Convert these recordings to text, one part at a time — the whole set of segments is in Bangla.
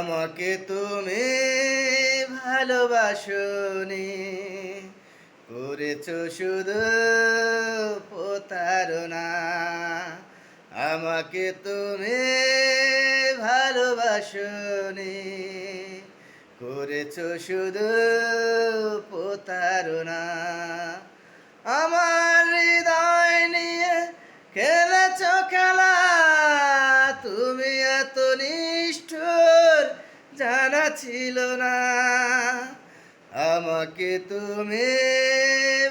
আমাকে তুমি ভালোবাসনি, করেছো শুধু প্রতারণা। আমাকে তুমি ভালোবাসনি, করেছো শুধু প্রতারণা। আমার হৃদয় নিয়ে খেলেছো খেলা, তুমি এত নিষ্ঠুর জানা ছিল না। আমাকে তুমি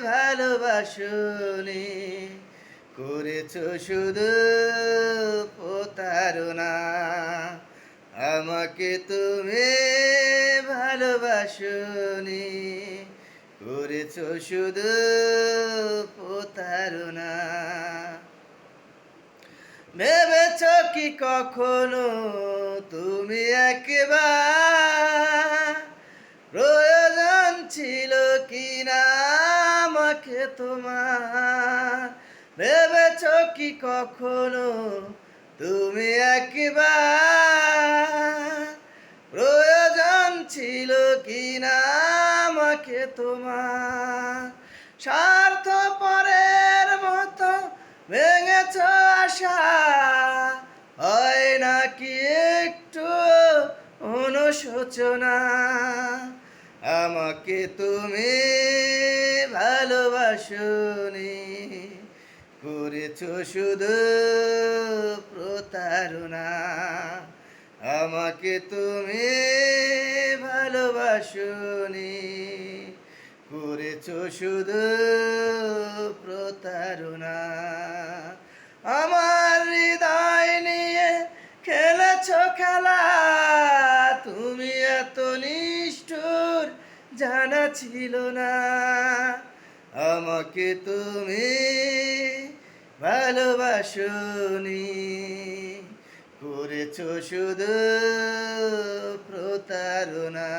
ভালোবাসনি, করেছো শুধু প্রতারণা। আমাকে তুমি ভালোবাসনি, করেছো শুধু প্রতারণা। ভেবেছ কি কখনো তুমি একবার প্রয়োজন ছিল কি না আমাকে তোমার? ভেবেছ কি কখনো তুমি একবার প্রয়োজন ছিল কি না আমাকে তোমার? স্বার্থপরের মতো ভেঙেছ আশা, হয় নাকি একটু অনুশোচনা? আমাকে তুমি ভালোবাসনি, করেছো শুধু প্রতারণা। আমাকে তুমি ভালোবাসনি, করেছো শুধু প্রতারণা। আমার হৃদয় নিয়ে খেলেছো খেলা, তুমি এত নিষ্ঠুর জানা ছিল না। আমাকে তুমি ভালোবাসনি, করেছো শুধু প্রতারণা।